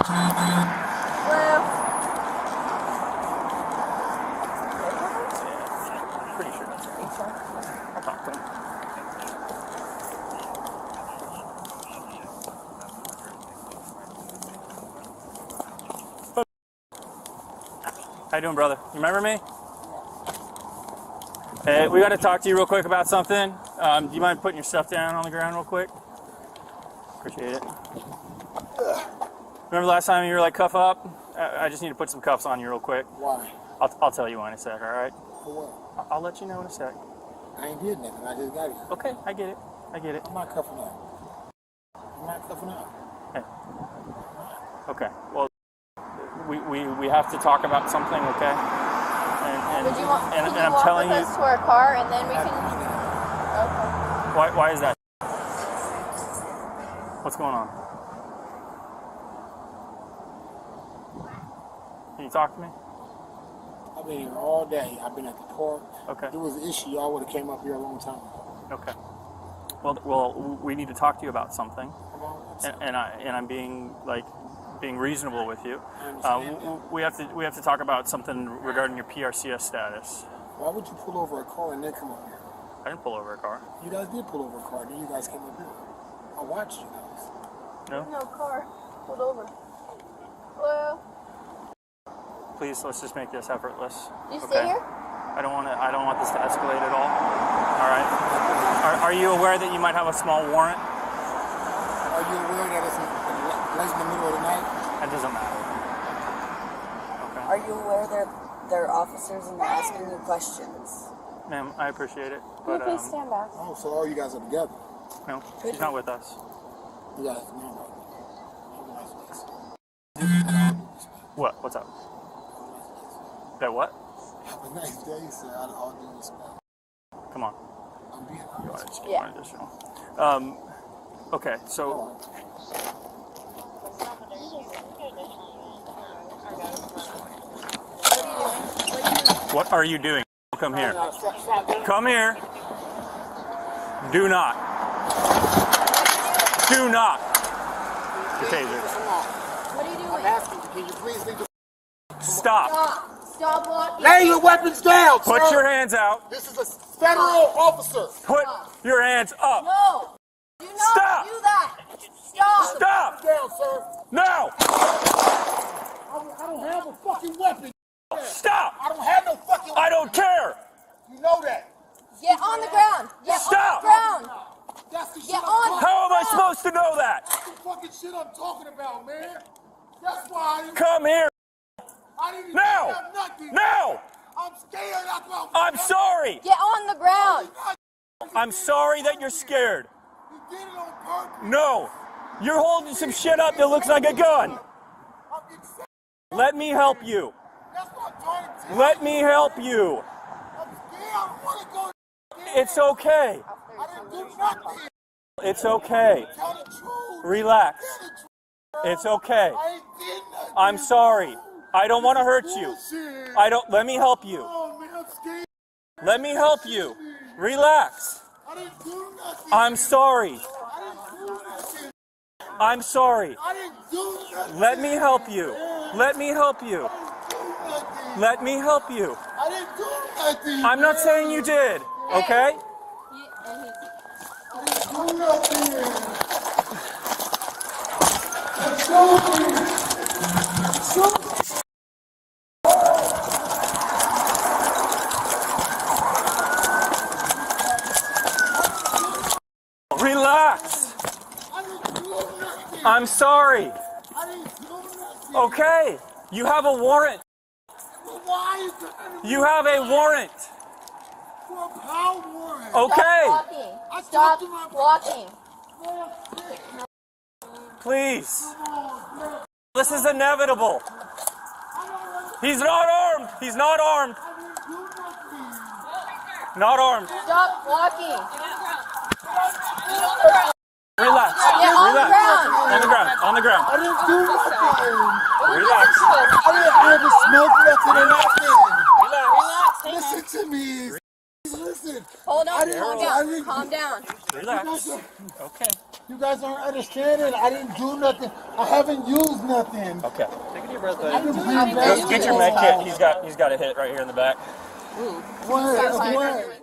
Hello? Pretty sure that's right. I'll talk to him. How you doing, brother? You remember me? Hey, we got to talk to you real quick about something. Do you mind putting your stuff down on the ground real quick? Appreciate it. Remember last time you were like cuff up? I just need to put some cuffs on you real quick. Why? I'll tell you in a sec, all right? For what? I'll let you know in a sec. I ain't did nothing. I just got here. Okay, I get it. I get it. I'm not cuffing up. I'm not cuffing up. Hey. Okay. Well, we have to talk about something, okay? And Would you want, and can you I'm walk telling with you. us to our car and then we can... Okay. Why is that? What's going on? Can you talk to me? I've been here all day. I've been at the park. Okay. If there was an issue, y'all would have came up here a long time ago. Okay. Well, we need to talk to you about something, Come on. and I'm being reasonable with you. I understand that. We have to talk about something regarding your PRCS status. Why would you pull over a car and then come up here? I didn't pull over a car. You guys did pull over a car, then you guys came up here. I watched you guys. No? No car. Pulled over. Hello? Please, let's just make this effortless. You stay here? I don't want this to escalate at all. All right. Are you aware that you might have a small warrant? Are you aware that it's late in the middle of the night? That doesn't matter. Okay. Are you aware that they're officers and they're asking you questions? Ma'am, I appreciate it, Can you but please stand back? Oh, so all you guys are together. no, she's not with us. You guys are not right. Have a nice day. What? What's up? That what? Have a nice day, sir. Out of all due respect. Come on. I'm being You want to honest. just get Yeah. one additional? Okay, so what are you doing? Come here. Come here. Do not. Do not. Your taser. What are you doing? I'm asking you, can you please leave the... Stop. Stop walking. Lay your weapons down, sir. Put your hands out. This is a federal officer. Put your hands up. No. Do not Stop. do that. Stop. Stop. Down, sir. No. I don't have a fucking weapon. Stop. I don't have no fucking weapon. I don't care. You know that. Get on the ground. Get Stop. on the ground. That's the shit Get I'm on. talking How am I supposed to know that? That's the fucking shit I'm talking about, man. That's why I didn't, Come here. I didn't even Now. have nothing. Now. I'm scared. That's why I'm sorry. Get on the ground. I'm sorry that you're scared. You did it on purpose. No. You're holding some shit up that looks like a gun. I'm excited. Let me help you. That's what I'm trying to tell Let me help you. I'm scared. I don't want to go. It's okay. I didn't do nothing. It's okay. Tell the truth. Relax. Tell the truth. It's okay. I ain't did nothing. I'm sorry. I don't want to hurt you. Bullshit. Let me help you. Oh, man, I'm scared. Let me help you. Relax. I didn't do nothing. I'm sorry. I didn't do nothing. I'm sorry. I didn't do nothing. Let me help you. Let me help you. Nothing. Let me help you. I didn't do nothing. I'm not saying you did, okay? I didn't do nothing. Show me. Show me. Relax. I didn't do nothing. I'm sorry. I didn't do nothing. Okay. You have a warrant. Well, why is that? You have a warrant. For a power warrant. Okay. Stop walking. Stop walking. Please. This is inevitable. He's not armed. He's not armed. Not armed. Stop walking. Relax. Get on the Relax. ground. On the ground. On the ground. I didn't do nothing. Relax. I didn't have a smoke nothing or nothing. Relax. Listen to me. Listen. Hold on. I didn't- Calm I down. didn't- Calm down. Relax. Okay. You guys aren't understanding. I didn't do nothing. I haven't used nothing. Okay. Take a deep breath I in. didn't breathe Get your med kit. He's got a hit right here in the back. Where?